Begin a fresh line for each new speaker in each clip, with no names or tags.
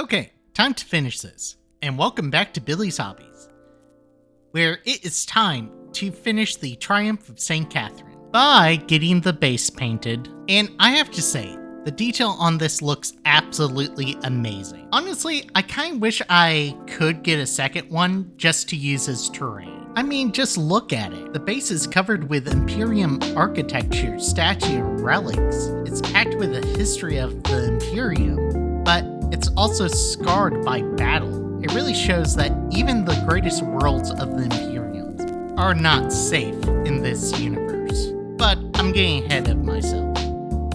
Okay, time to finish this, and welcome back to Billy's Hobbies, where it is time to finish the Triumph of St. Catherine by getting the base painted. And I have to say, the detail on this looks absolutely amazing. Honestly, I kind of wish I could get a second one just to use as terrain. I mean, just look at it. The base is covered with Imperium architecture, statue, and relics. It's packed with a history of the Imperium, but it's also scarred by battle. It really shows that even the greatest worlds of the Imperiums are not safe in this universe. But I'm getting ahead of myself.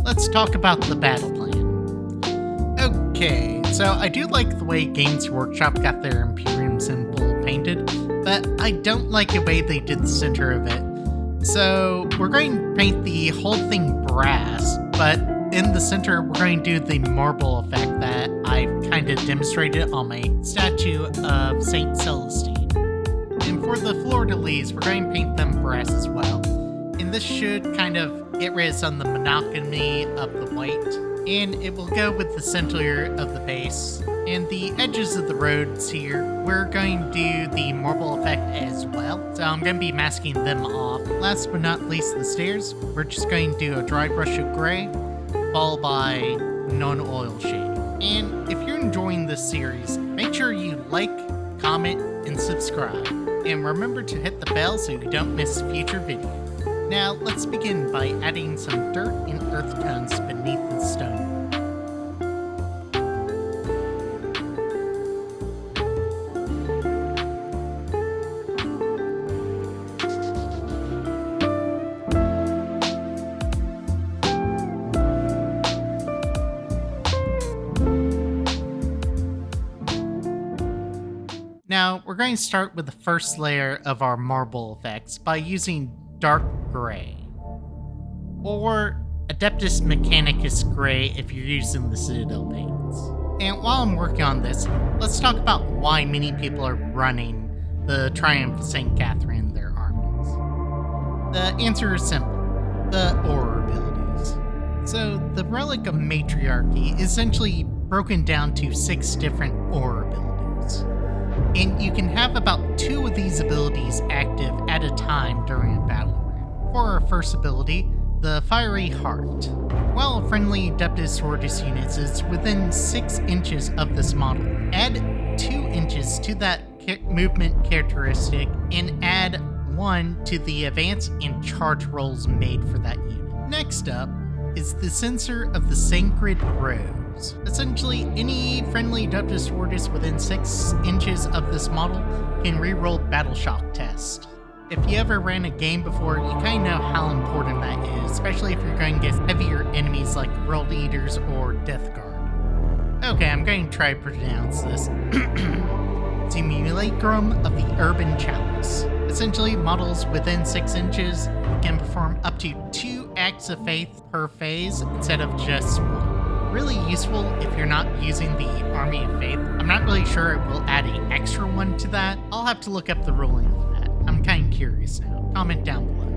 Let's talk about the battle plan. Okay, so I do like the way Games Workshop got their Imperium symbol painted, but I don't like the way they did the center of it. So we're going to paint the whole thing brass, but in the center, we're going to do the marble effect that I've kind of demonstrated on my statue of Saint Celestine. And for the fleur-de-lis, we're going to paint them brass as well. And this should kind of get rid of some of the monotony of the white. And it will go with the center of the base. And the edges of the roads here, we're going to do the marble effect as well. So I'm going to be masking them off. Last but not least, the stairs. We're just going to do a dry brush of gray, followed by non-oil shade. And if you're enjoying this series, make sure you like, comment, and subscribe. And remember to hit the bell so you don't miss future videos. Now let's begin by adding some dirt and earth tones beneath the stone. Now, we're going to start with the first layer of our marble effects by using dark gray, or Adeptus Mechanicus gray if you're using the Citadel paints. And while I'm working on this, let's talk about why many people are running the Triumph of St. Catherine in their armies. The answer is simple: the aura abilities. So, the Relic of Matriarchy is essentially broken down to 6 different aura abilities. And you can have about 2 of these abilities active at a time during a battle round. For our first ability, the Fiery Heart. While a friendly Adeptus Sortis unit is within 6 inches of this model, add 2 inches to that movement characteristic and add 1 to the advance and charge rolls made for that unit. Next up is the Censer of the Sacred Rose. Essentially, any friendly Adeptus Sortis within 6 inches of this model can reroll Battle Shock test. If you ever ran a game before, you kind of know how important that is, especially if you're going against heavier enemies like World Eaters or Death Guard. Okay, I'm going to try to pronounce this. Simulacrum of the Urban Chalice. Essentially, models within 6 inches can perform up to 2 acts of faith per phase instead of just 1. Really useful if you're not using the Army of Faith. I'm not really sure it will add an extra one to that. I'll have to look up the ruling for that. I'm kind of curious now. Comment down below.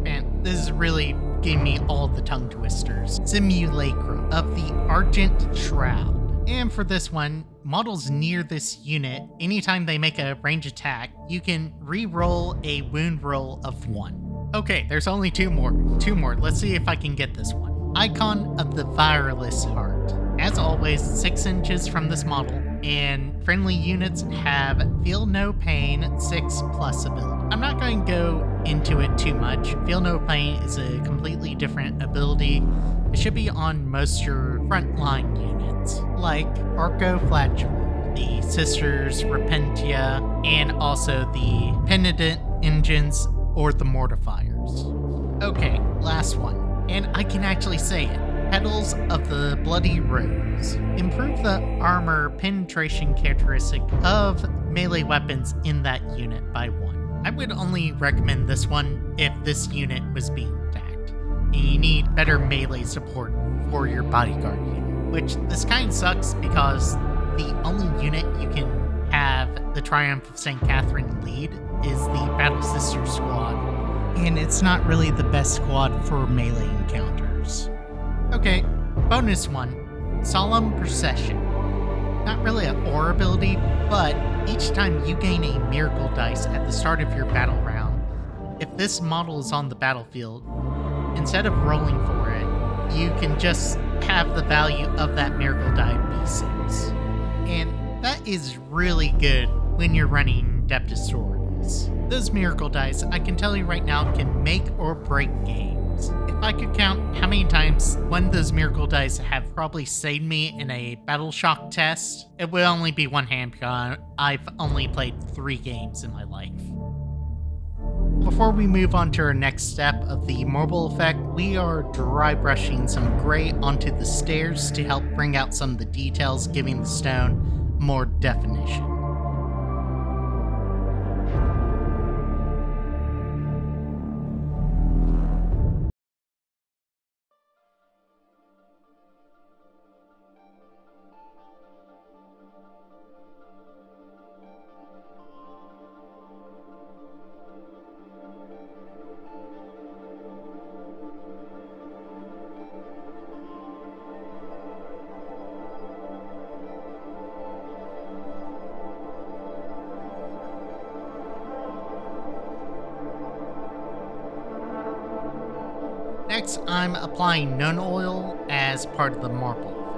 Man, this is really giving me all the tongue twisters. Simulacrum of the Argent Shroud. And for this one, models near this unit, anytime they make a range attack, you can re-roll a wound roll of 1. Okay, there's only 2 more. 2 more. Let's see if I can get this one. Icon of the Fireless Heart. As always, 6 inches from this model, and friendly units have Feel No Pain 6+ ability. I'm not going to go into it too much. Feel No Pain is a completely different ability. It should be on most your frontline units, like Arcoflagellant, the Sisters Repentia, and also the Penitent Engines or the Mortifiers. Okay, last one. And I can actually say it. Petals of the Bloody Rose. Improve the armor penetration characteristic of melee weapons in that unit by 1. I would only recommend this one if this unit was being attacked, and you need better melee support for your bodyguard unit. Which, this kind of sucks because the only unit you can have the Triumph of St. Catherine lead is the Battle Sister Squad. And it's not really the best squad for melee encounters. Okay, bonus one, Solemn Procession. not really an aura ability, but each time you gain a miracle dice at the start of your battle round, if this model is on the battlefield, instead of rolling for it, you can just have the value of that miracle die be 6. And that is really good when you're running Adeptus Sororitas. Those miracle dice, I can tell you right now, can make or break games. If I could count how many times one of those miracle dice have probably saved me in a battle shock test, it would only be one hand because I've only played 3 games in my life. Before we move on to our next step of the marble effect, we are dry brushing some gray onto the stairs to help bring out some of the details, giving the stone more definition. Next, I'm applying nun oil as part of the marble effect.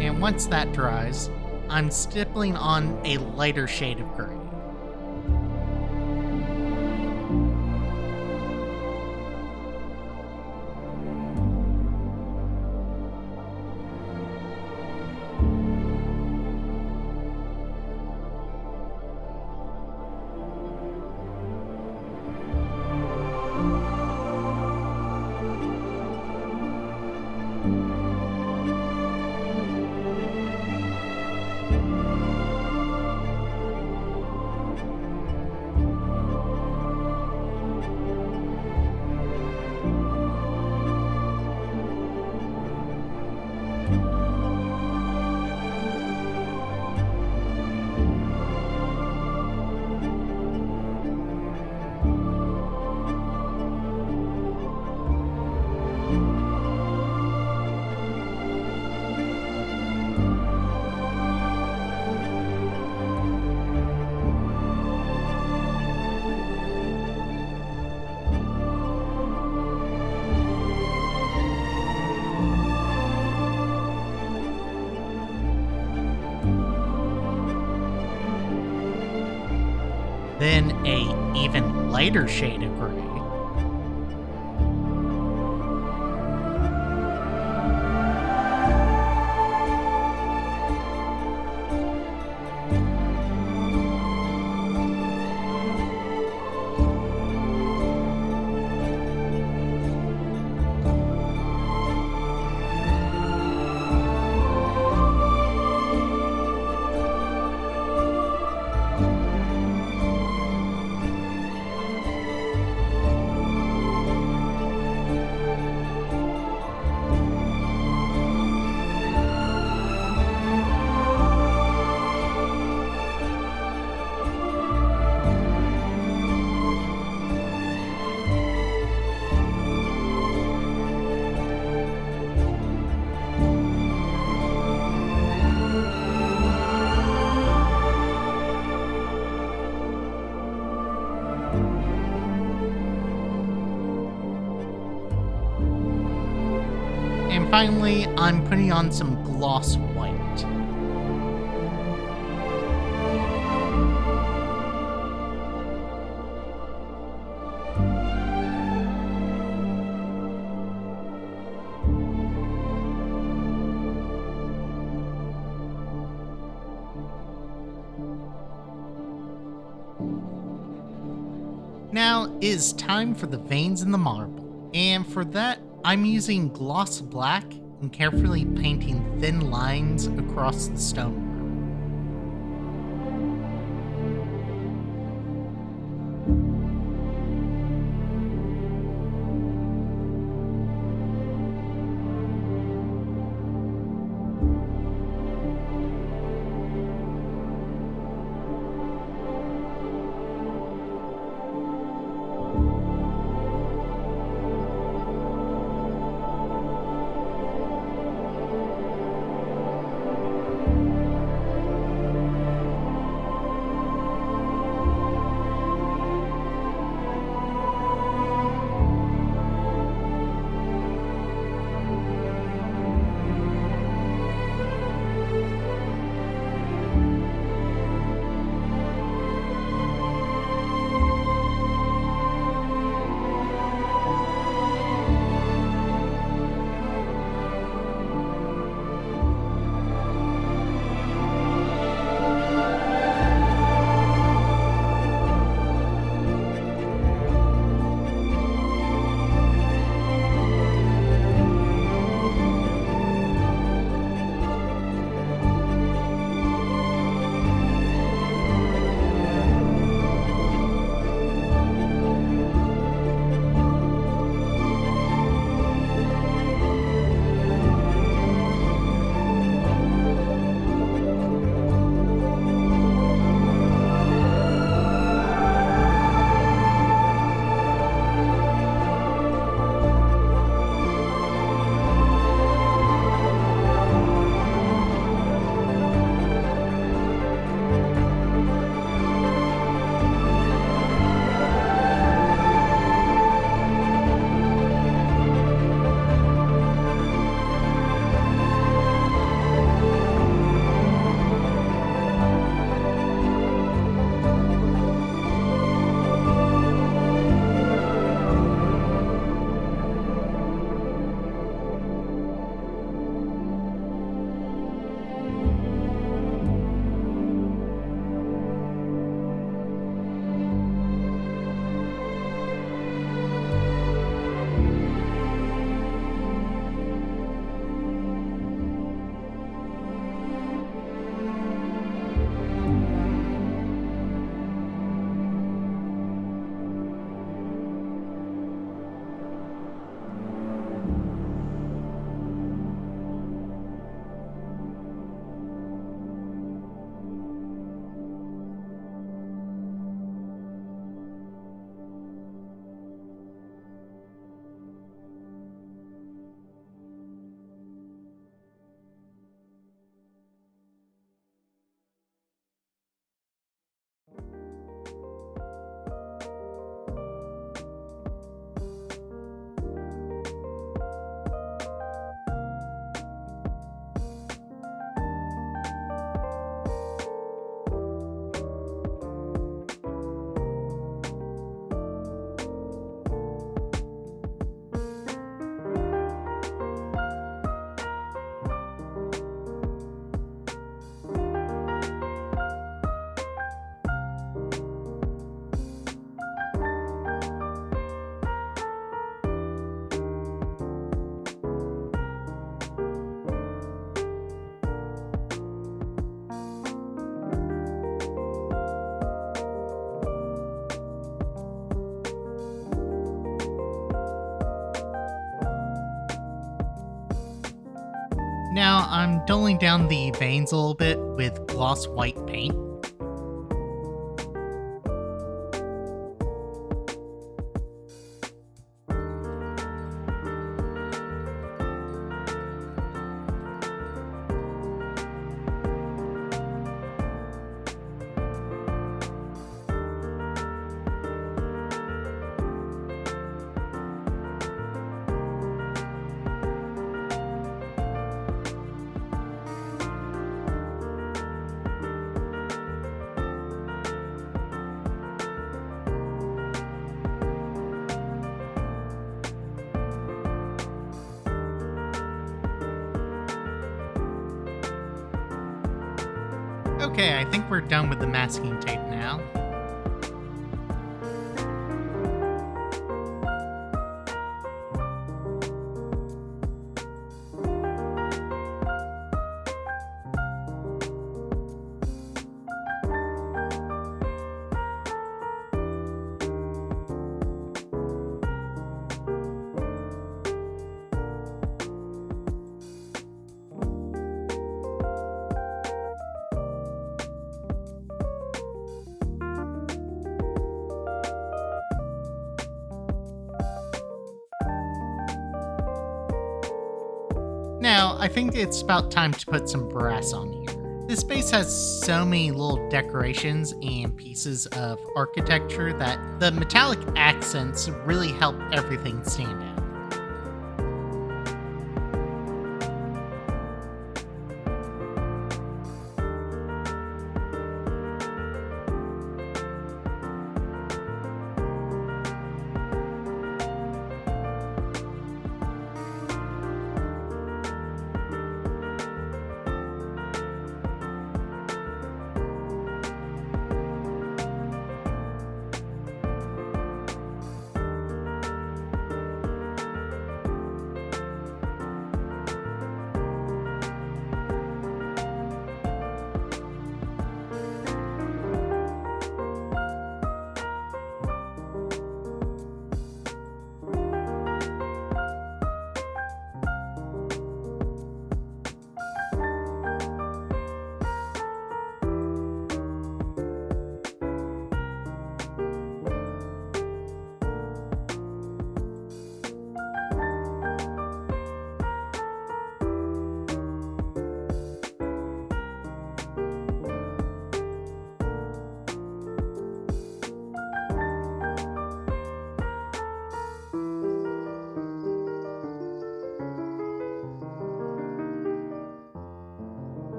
And once that dries, I'm stippling on a lighter shade of gray. Then a even lighter shade of gray. And finally, I'm putting on some gloss white. Now it is time for the veins in the marble, and for that I'm using gloss black and carefully painting thin lines across the stonework. Now I'm dulling down the veins a little bit with gloss white paint. Okay, I think we're done with the masking tape now. Now, I think it's about time to put some brass on here. This base has so many little decorations and pieces of architecture that the metallic accents really help everything stand out.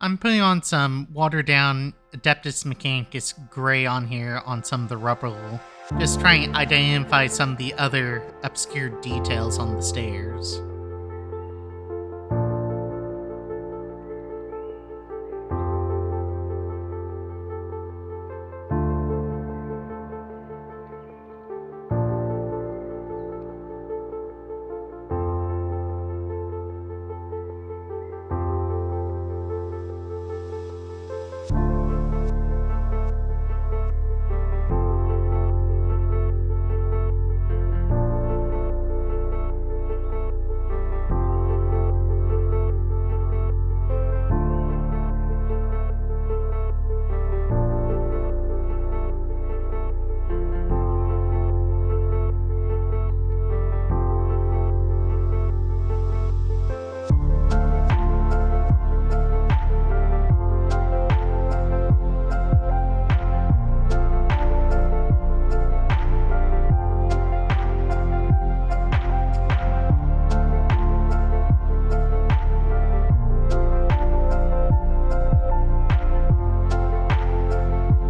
I'm putting on some watered down Adeptus Mechanicus gray on here on some of the rubble. Just trying to identify some of the other obscure details on the stairs.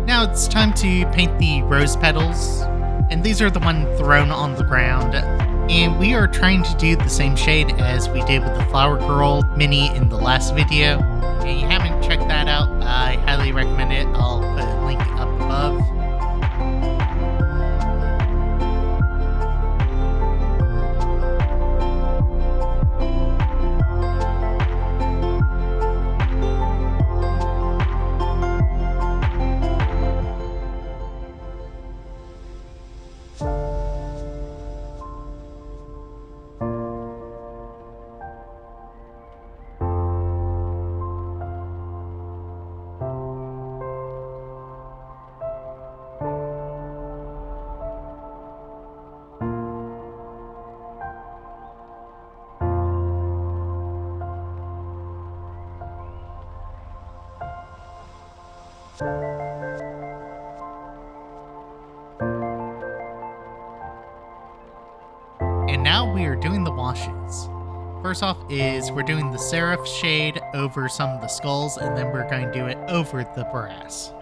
Now it's time to paint the rose petals, and these are the one thrown on the ground. And we are trying to do the same shade as we did with the Flower Girl mini in the last video. And you haven't checked that out, I highly recommend it. I'll put a link up above. And now we are doing the washes. First off is we're doing the serif shade over some of the skulls, and then we're going to do it over the brass.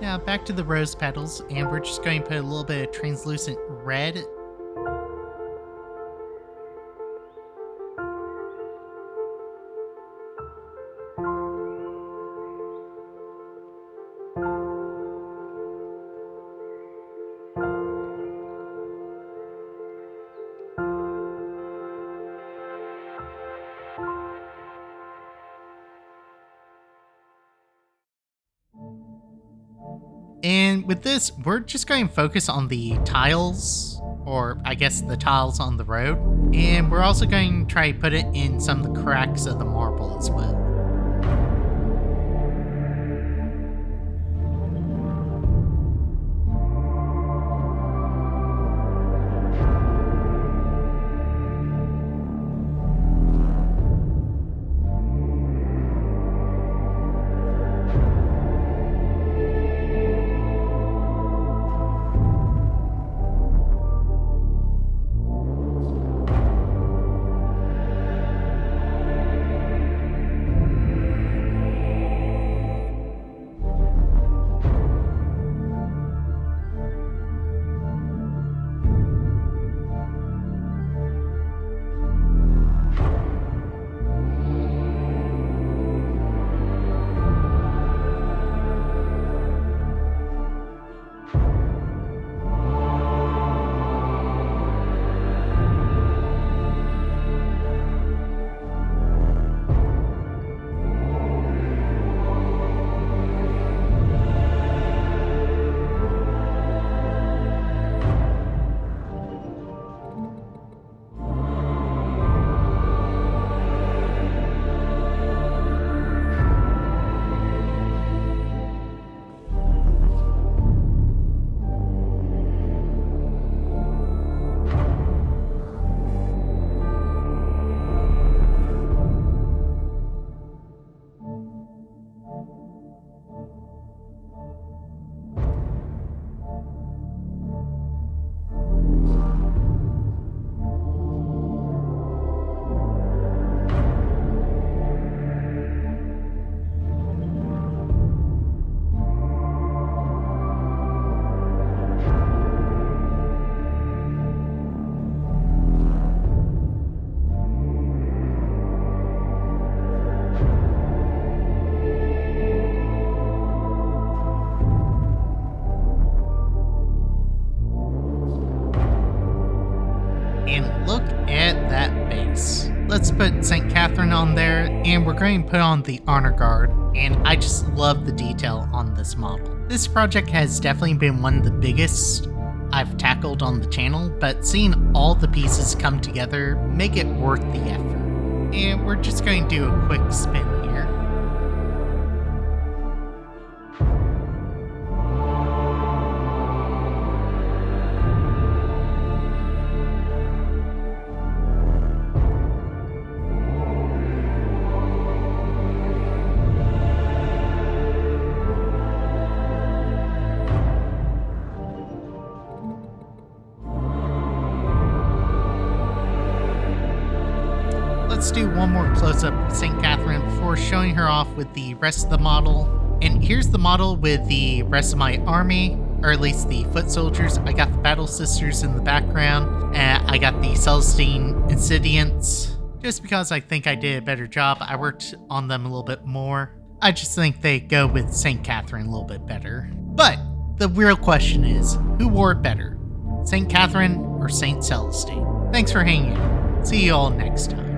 Now back to the rose petals, and we're just going to put a little bit of translucent red. And with this, we're just going to focus on the tiles, or I guess the tiles on the road. And we're also going to try to put it in some of the cracks of the marble as well. let's put St. Catherine on there, and we're going to put on the honor guard, and I just love the detail on this model. This project has definitely been one of the biggest I've tackled on the channel, but seeing all the pieces come together make it worth the effort. And we're just going to do a quick spin here. Let's do one more close-up of St. Catherine before showing her off with the rest of the model. And here's the model with the rest of my army, or at least the foot soldiers. I got the battle sisters in the background, and I got the Celestine Insidiants. Just because I think I did a better job, I worked on them a little bit more. I just think they go with St. Catherine a little bit better. But the real question is, who wore it better? St. Catherine or St. Celestine? Thanks for hanging out. See you all next time.